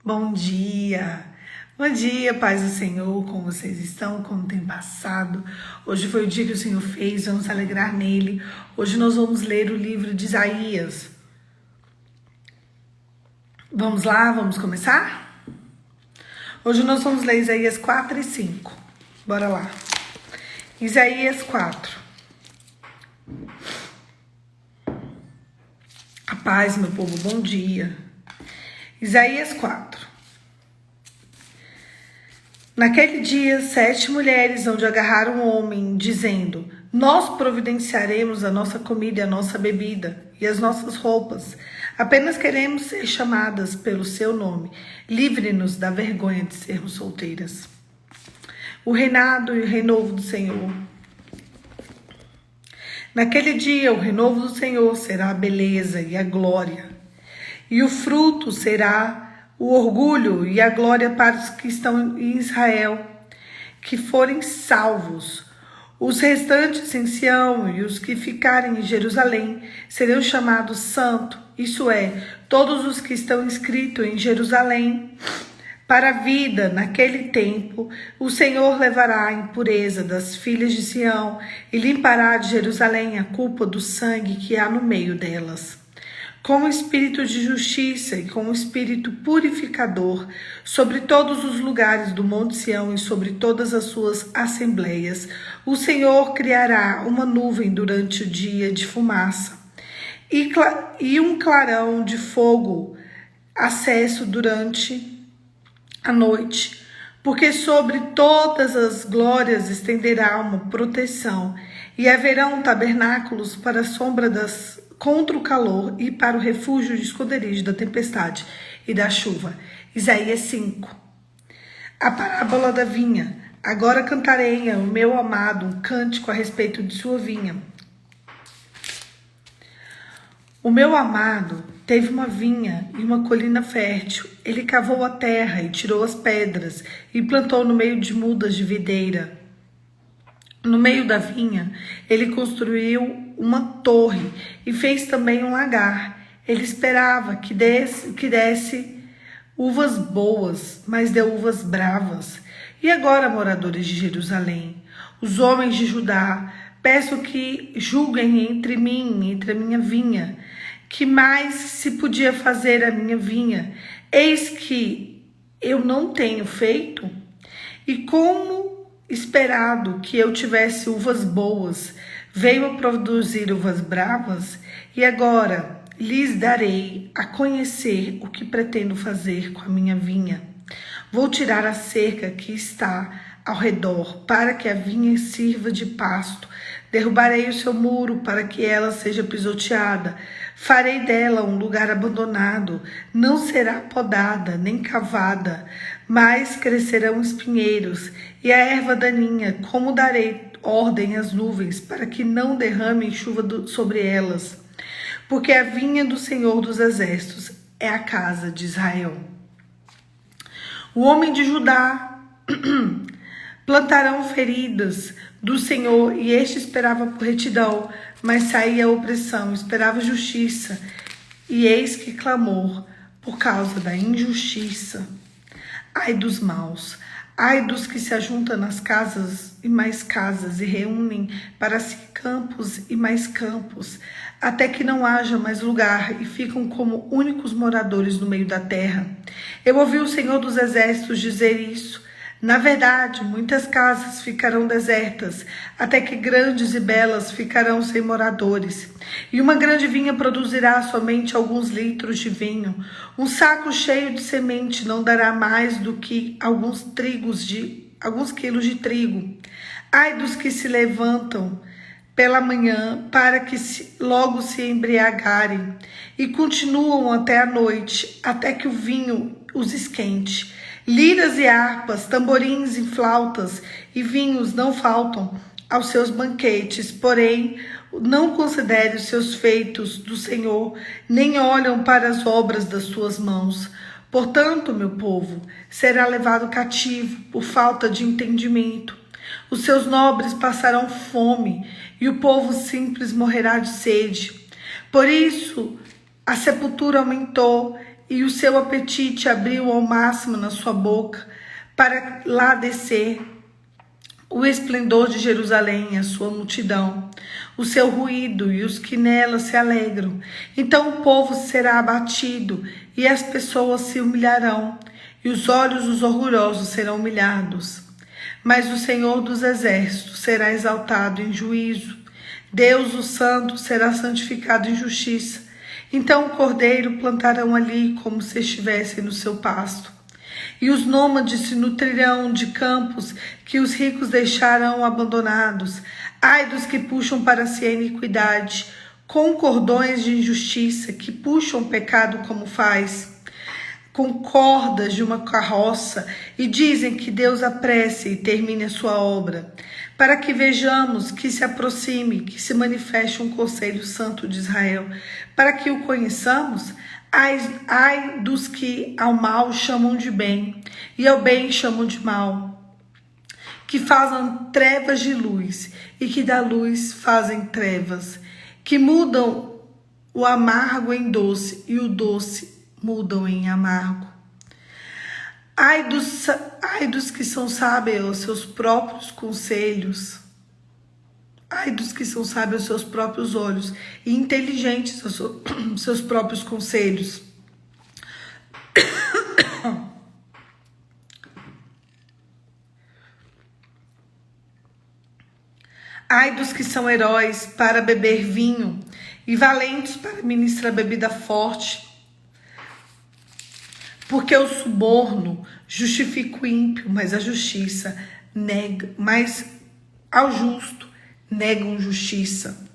Bom dia, paz do Senhor, como vocês estão, como tem passado? Hoje foi o dia que o Senhor fez, vamos alegrar nele. Hoje nós vamos ler o livro de Isaías. Vamos lá, vamos começar? Hoje nós vamos ler Isaías 4 e 5. Bora lá. Isaías 4. A paz, meu povo, bom dia. Isaías 4. Naquele dia, 7 mulheres hão de agarrar um homem, dizendo: nós providenciaremos a nossa comida e a nossa bebida e as nossas roupas. Apenas queremos ser chamadas pelo seu nome. Livre-nos da vergonha de sermos solteiras. O reinado e o renovo do Senhor. Naquele dia, o renovo do Senhor será a beleza e a glória, e o fruto será o orgulho e a glória para os que estão em Israel, que forem salvos. Os restantes em Sião e os que ficarem em Jerusalém serão chamados santo, isso é, todos os que estão inscritos em Jerusalém. Para a vida, naquele tempo, o Senhor levará a impureza das filhas de Sião e limpará de Jerusalém a culpa do sangue que há no meio delas. Com o espírito de justiça e com o espírito purificador, sobre todos os lugares do Monte Sião e sobre todas as suas assembleias, o Senhor criará uma nuvem durante o dia de fumaça e um clarão de fogo acesso durante a noite, porque sobre todas as glórias estenderá uma proteção, e haverão tabernáculos para a sombra contra o calor e para o refúgio de esconderijo da tempestade e da chuva. Isaías 5. A parábola da vinha. Agora cantarei ao meu amado um cântico a respeito de sua vinha. O meu amado teve uma vinha e uma colina fértil. Ele cavou a terra e tirou as pedras e plantou no meio de mudas de videira. No meio da vinha, ele construiu uma torre e fez também um lagar. Ele esperava que desse uvas boas, mas deu uvas bravas. E agora, moradores de Jerusalém, os homens de Judá, peço que julguem entre mim, entre a minha vinha. Que mais se podia fazer a minha vinha? Eis que eu não tenho feito. E como esperado que eu tivesse uvas boas, veio a produzir uvas bravas, e agora lhes darei a conhecer o que pretendo fazer com a minha vinha. Vou tirar a cerca que está ao redor, para que a vinha sirva de pasto. Derrubarei o seu muro para que ela seja pisoteada. Farei dela um lugar abandonado. Não será podada nem cavada, mas crescerão espinheiros e a erva daninha. Como darei ordem às nuvens para que não derramem chuva sobre elas. Porque a vinha do Senhor dos Exércitos é a casa de Israel. O homem de Judá plantarão feridas do Senhor, e este esperava por retidão, mas saía a opressão, esperava justiça, e eis que clamor por causa da injustiça. Ai dos maus, ai dos que se ajuntam nas casas e reúnem para si campos e mais campos, até que não haja mais lugar e ficam como únicos moradores no meio da terra. Eu ouvi o Senhor dos Exércitos dizer isso. Na verdade, muitas casas ficarão desertas, até que grandes e belas ficarão sem moradores. E uma grande vinha produzirá somente alguns litros de vinho. Um saco cheio de semente não dará mais do que alguns quilos de trigo. Ai dos que se levantam pela manhã para que logo se embriagarem e continuam até a noite, até que o vinho os esquente. Liras e harpas, tamborins e flautas e vinhos não faltam aos seus banquetes, porém não considere os seus feitos do Senhor, nem olham para as obras das suas mãos. Portanto, meu povo será levado cativo por falta de entendimento. Os seus nobres passarão fome e o povo simples morrerá de sede. Por isso, a sepultura aumentou e o seu apetite abriu ao máximo na sua boca, para lá descer o esplendor de Jerusalém, a sua multidão, o seu ruído e os que nela se alegram. Então o povo será abatido e as pessoas se humilharão, e os olhos dos orgulhosos serão humilhados. Mas o Senhor dos exércitos será exaltado em juízo. Deus, o Santo, será santificado em justiça. Então o cordeiro plantarão ali como se estivessem no seu pasto. E os nômades se nutrirão de campos que os ricos deixarão abandonados. Ai dos que puxam para si a iniquidade, com cordões de injustiça, que puxam o pecado como faz, com cordas de uma carroça, e dizem que Deus apresse e termine a sua obra, para que vejamos que se aproxime, que se manifeste um conselho santo de Israel, para que o conheçamos. Ai dos que ao mal chamam de bem, e ao bem chamam de mal, que fazem trevas de luz, e que da luz fazem trevas, que mudam o amargo em doce, e o doce mudam em amargo. Ai dos que são sábios aos seus próprios conselhos, ai dos que são sábios aos seus próprios olhos e inteligentes aos seus próprios conselhos. Ai dos que são heróis para beber vinho e valentes para ministrar bebida forte, porque o suborno justifica o ímpio, mas a justiça nega, mas ao justo negam justiça.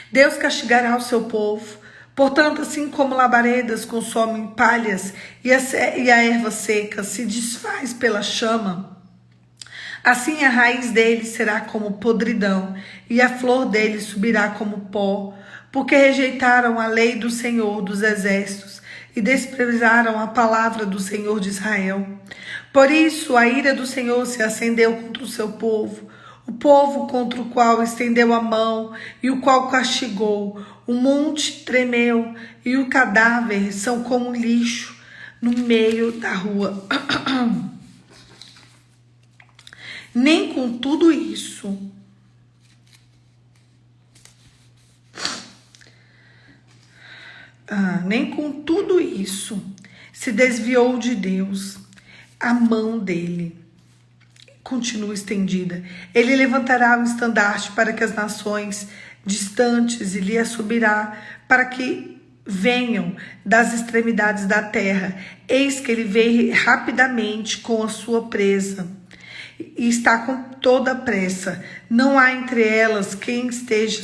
Deus castigará o seu povo, portanto, assim como labaredas consomem palhas e a erva seca se desfaz pela chama, assim a raiz deles será como podridão e a flor deles subirá como pó, porque rejeitaram a lei do Senhor dos exércitos e desprezaram a palavra do Senhor de Israel. Por isso a ira do Senhor se acendeu contra o seu povo, o povo contra o qual estendeu a mão e o qual castigou. O monte tremeu e o cadáver são como lixo no meio da rua. Nem com tudo isso se desviou de Deus. A mão dele continua estendida. Ele levantará um estandarte para que as nações distantes e lhe subirá, para que venham das extremidades da terra. Eis que ele vem rapidamente com a sua presa e está com toda a pressa. Não há entre elas quem esteja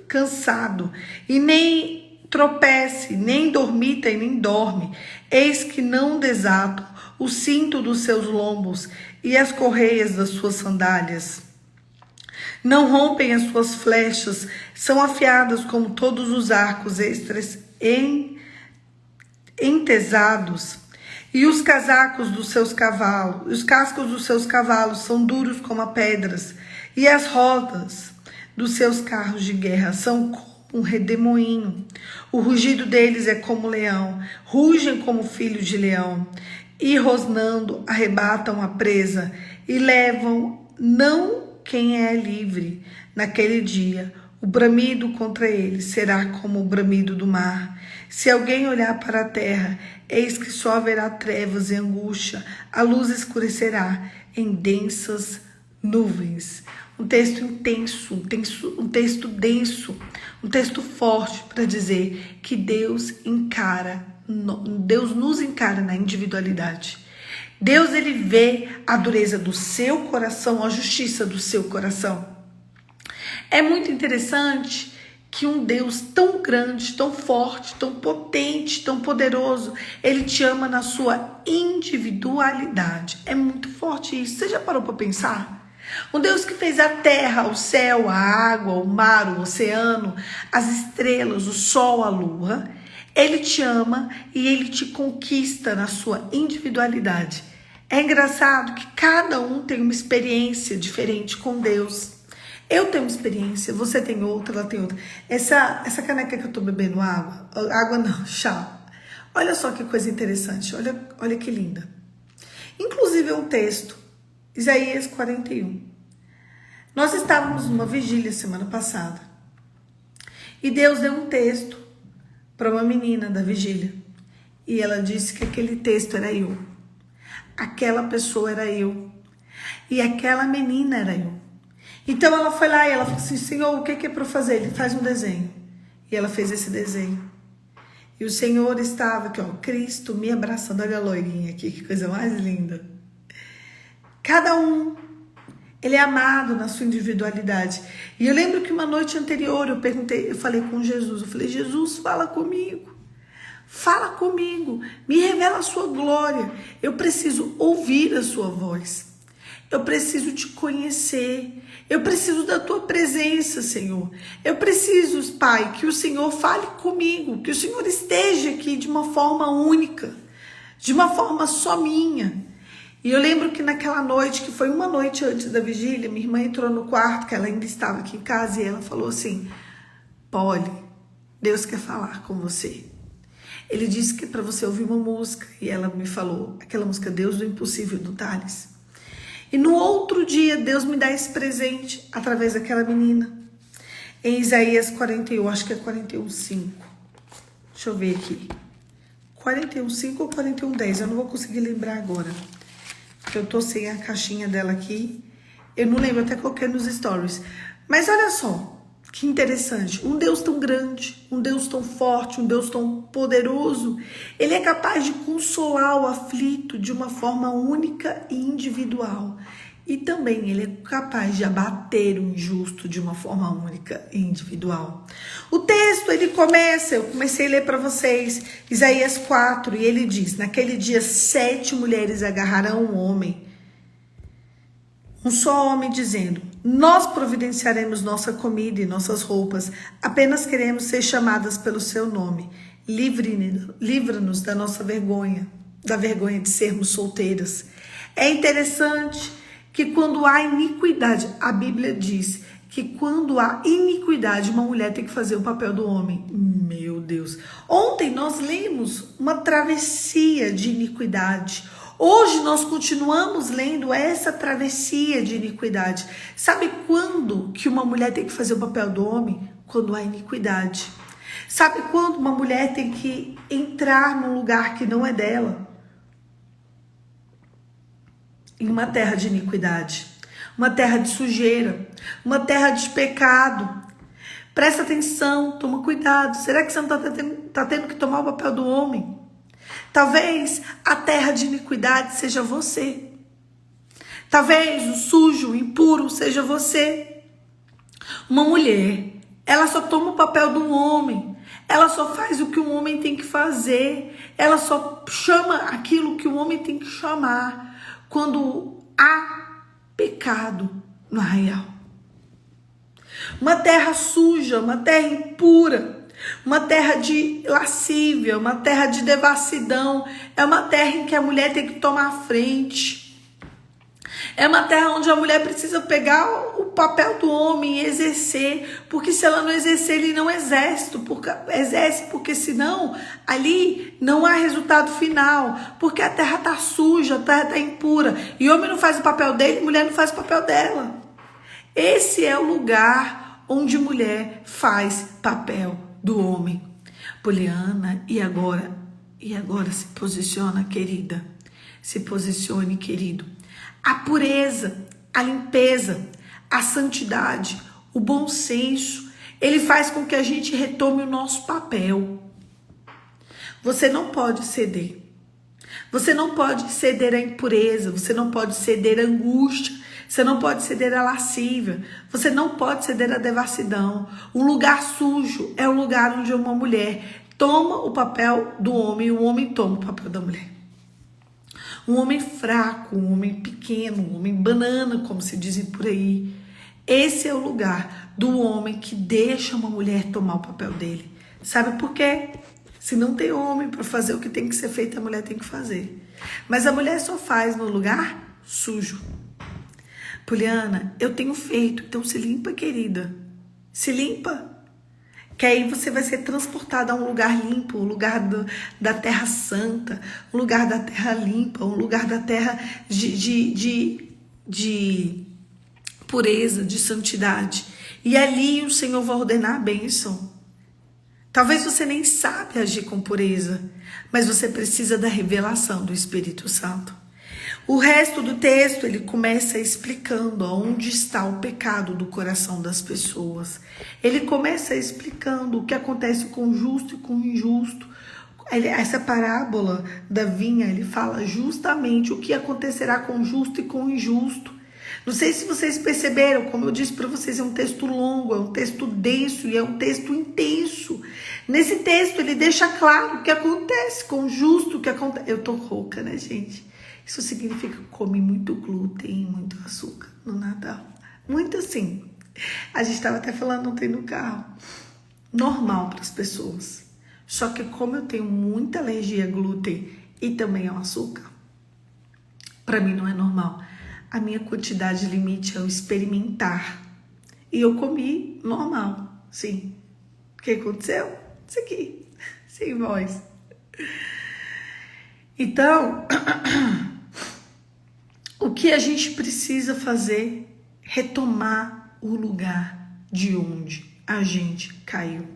cansado e nem tropece, nem dormita e nem dorme. Eis que não desatam o cinto dos seus lombos e as correias das suas sandálias. Não rompem as suas flechas, são afiadas como todos os arcos extras entesados. E os casacos dos seus cavalos, os cascos dos seus cavalos são duros como pedras, e as rodas dos seus carros de guerra são como um redemoinho. O rugido deles é como leão, rugem como filho de leão, e rosnando arrebatam a presa, e levam não quem é livre. Naquele dia, o bramido contra eles será como o bramido do mar. Se alguém olhar para a terra, eis que só haverá trevas e angústia, a luz escurecerá em densas nuvens. Um texto intenso, um texto denso, um texto forte para dizer que Deus nos encara na individualidade. Deus, ele vê a dureza do seu coração, a justiça do seu coração. É muito interessante que um Deus tão grande, tão forte, tão potente, tão poderoso, ele te ama na sua individualidade. É muito forte isso. Você já parou para pensar? Um Deus que fez a terra, o céu, a água, o mar, o oceano, as estrelas, o sol, a lua. Ele te ama e ele te conquista na sua individualidade. É engraçado que cada um tem uma experiência diferente com Deus. Eu tenho uma experiência, você tem outra, ela tem outra. Essa caneca que eu tô bebendo água não, chá. Olha só que coisa interessante, olha que linda. Inclusive é um texto, Isaías 41. Nós estávamos numa vigília semana passada e Deus deu um texto para uma menina da vigília e ela disse que aquele texto era eu, aquela pessoa era eu e aquela menina era eu. Então ela foi lá e ela falou assim: Senhor, o que é para eu fazer? Ele faz um desenho. E ela fez esse desenho. E o Senhor estava aqui, ó, Cristo me abraçando. Olha a loirinha aqui, que coisa mais linda. Cada um, ele é amado na sua individualidade. E eu lembro que uma noite anterior eu falei com Jesus, eu falei: Jesus, fala comigo. Fala comigo, me revela a sua glória. Eu preciso ouvir a sua voz. Eu preciso te conhecer. Eu preciso da tua presença, Senhor. Eu preciso, Pai, que o Senhor fale comigo, que o Senhor esteja aqui de uma forma única, de uma forma só minha. E eu lembro que naquela noite, que foi uma noite antes da vigília, minha irmã entrou no quarto, que ela ainda estava aqui em casa, e ela falou assim: Polly, Deus quer falar com você. Ele disse que para você ouvir uma música, e ela me falou aquela música Deus do Impossível, do Thales. E no outro dia, Deus me dá esse presente através daquela menina. Em Isaías 41, acho que é 41:5. Deixa eu ver aqui. 41:5 ou 41:10, eu não vou conseguir lembrar agora. Porque eu tô sem a caixinha dela aqui. Eu não lembro, até coloquei nos stories. Mas olha só, que interessante. Um Deus tão grande, um Deus tão forte, um Deus tão poderoso, ele é capaz de consolar o aflito de uma forma única e individual. E também ele é capaz de abater o injusto de uma forma única e individual. O texto, ele começa, eu comecei a ler para vocês, Isaías 4, e ele diz: naquele dia 7 mulheres agarrarão um homem, um só homem, dizendo: nós providenciaremos nossa comida e nossas roupas, apenas queremos ser chamadas pelo seu nome. Livra-nos da nossa vergonha, da vergonha de sermos solteiras. É interessante que quando há iniquidade, a Bíblia diz que quando há iniquidade, uma mulher tem que fazer o papel do homem. Meu Deus! Ontem nós lemos uma travessia de iniquidade. Hoje nós continuamos lendo essa travessia de iniquidade. Sabe quando que uma mulher tem que fazer o papel do homem? Quando há iniquidade. Sabe quando uma mulher tem que entrar num lugar que não é dela? Em uma terra de iniquidade, uma terra de sujeira, uma terra de pecado. Presta atenção, toma cuidado. Será que você não está tendo que tomar o papel do homem? Talvez a terra de iniquidade seja você. Talvez o sujo, o impuro seja você. Uma mulher, ela só toma o papel de um homem. Ela só faz o que um homem tem que fazer. Ela só chama aquilo que o homem tem que chamar quando há pecado no arraial. Uma terra suja, uma terra impura, uma terra de lascívia, uma terra de devassidão. É uma terra em que a mulher tem que tomar a frente. É uma terra onde a mulher precisa pegar o papel do homem e exercer, porque se ela não exercer, ele não exerce, porque senão ali não há resultado final, porque a terra está suja, a terra está impura, e homem não faz o papel dele, mulher não faz o papel dela. Esse é o lugar onde mulher faz papel do homem. Poliana, e agora se posiciona, querida, se posicione, querido. A pureza, a limpeza, a santidade, o bom senso, ele faz com que a gente retome o nosso papel. Você não pode ceder. Você não pode ceder à impureza, você não pode ceder à angústia, você não pode ceder à lascívia, você não pode ceder à devassidão. Um lugar sujo é o lugar onde uma mulher toma o papel do homem e o homem toma o papel da mulher. Um homem fraco, um homem pequeno, um homem banana, como se dizem por aí. Esse é o lugar do homem que deixa uma mulher tomar o papel dele. Sabe por quê? Se não tem homem para fazer o que tem que ser feito, a mulher tem que fazer. Mas a mulher só faz no lugar sujo. Poliana, eu tenho feito, então se limpa, querida. Se limpa. Que aí você vai ser transportado a um lugar limpo, um lugar da terra santa, um lugar da terra limpa, um lugar da terra de pureza, de santidade. E ali o Senhor vai ordenar a bênção. Talvez você nem sabe agir com pureza, mas você precisa da revelação do Espírito Santo. O resto do texto, ele começa explicando onde está o pecado do coração das pessoas. Ele começa explicando o que acontece com o justo e com o injusto. Essa parábola da vinha, ele fala justamente o que acontecerá com o justo e com o injusto. Não sei se vocês perceberam, como eu disse para vocês, é um texto longo, é um texto denso e é um texto intenso. Nesse texto, ele deixa claro o que acontece com o justo, o que acontece... Eu tô rouca, né, gente? Isso significa que come muito glúten, muito açúcar no Natal. Muito assim. A gente estava até falando ontem no carro. Normal para as pessoas. Só que como eu tenho muita alergia a glúten e também ao açúcar, para mim não é normal. A minha quantidade limite é o experimentar. E eu comi normal, sim. O que aconteceu? Isso aqui, sem voz. Então... O que a gente precisa fazer? Retomar o lugar de onde a gente caiu.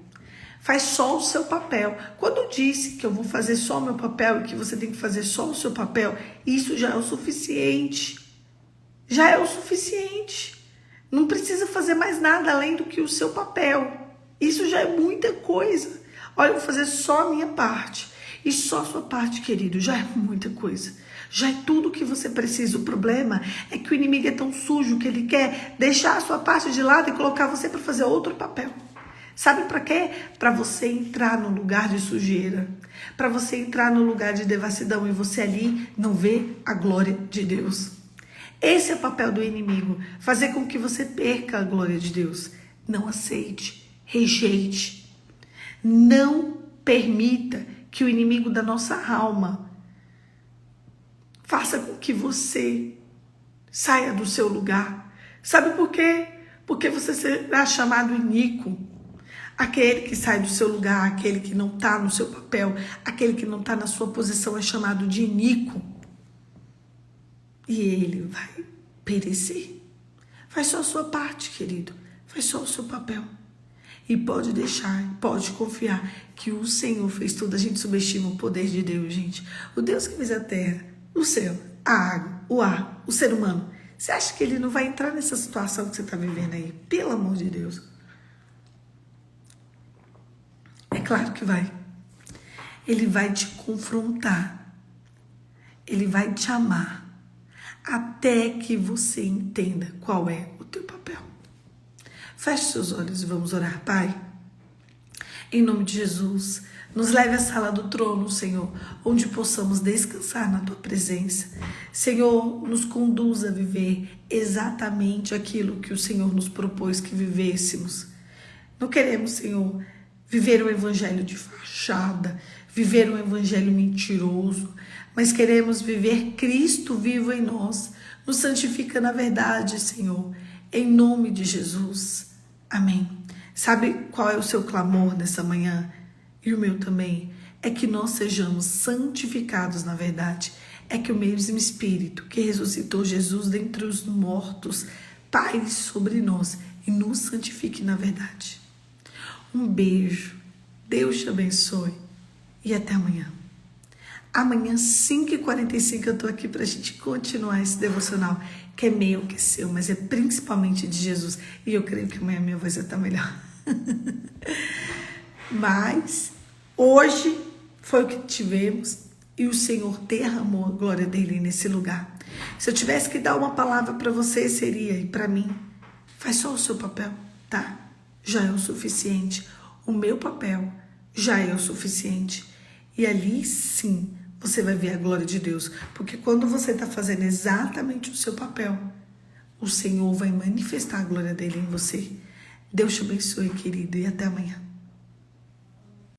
Faz só o seu papel. Quando eu disse que eu vou fazer só o meu papel e que você tem que fazer só o seu papel, isso já é o suficiente. Já é o suficiente. Não precisa fazer mais nada além do que o seu papel. Isso já é muita coisa. Olha, eu vou fazer só a minha parte. E só a sua parte, querido, já é muita coisa. Já é tudo o que você precisa. O problema é que o inimigo é tão sujo que ele quer deixar a sua parte de lado e colocar você para fazer outro papel. Sabe para quê? Para você entrar no lugar de sujeira. Para você entrar no lugar de devassidão e você ali não vê a glória de Deus. Esse é o papel do inimigo. Fazer com que você perca a glória de Deus. Não aceite. Rejeite. Não permita que o inimigo da nossa alma faça com que você saia do seu lugar. Sabe por quê? Porque você será chamado iníquo. Aquele que sai do seu lugar, aquele que não está no seu papel, aquele que não está na sua posição é chamado de iníquo. E ele vai perecer. Faz só a sua parte, querido. Faz só o seu papel. E pode deixar, pode confiar que o Senhor fez tudo. A gente subestima o poder de Deus, gente. O Deus que fez a terra, o céu, a água, o ar, o ser humano. Você acha que ele não vai entrar nessa situação que você está vivendo aí? Pelo amor de Deus. É claro que vai. Ele vai te confrontar. Ele vai te amar. Até que você entenda qual é o teu papel. Feche seus olhos e vamos orar, Pai. Em nome de Jesus, nos leve à sala do trono, Senhor, onde possamos descansar na Tua presença. Senhor, nos conduz a viver exatamente aquilo que o Senhor nos propôs que vivêssemos. Não queremos, Senhor, viver um evangelho de fachada, viver um evangelho mentiroso, mas queremos viver Cristo vivo em nós. Nos santifica na verdade, Senhor, em nome de Jesus. Amém. Sabe qual é o seu clamor nessa manhã? E o meu também. É que nós sejamos santificados na verdade. É que o mesmo Espírito que ressuscitou Jesus dentre os mortos paire sobre nós e nos santifique na verdade. Um beijo. Deus te abençoe. E até amanhã. Amanhã, 5h45, eu tô aqui pra gente continuar esse devocional, que é meu, que é seu, mas é principalmente de Jesus. E eu creio que amanhã minha voz vai estar melhor. Mas, hoje foi o que tivemos e o Senhor derramou a glória dele nesse lugar. Se eu tivesse que dar uma palavra pra você, seria, e pra mim, faz só o seu papel, tá? Já é o suficiente. O meu papel já é o suficiente. E ali, sim, você vai ver a glória de Deus. Porque quando você está fazendo exatamente o seu papel, o Senhor vai manifestar a glória dele em você. Deus te abençoe, querido, e até amanhã.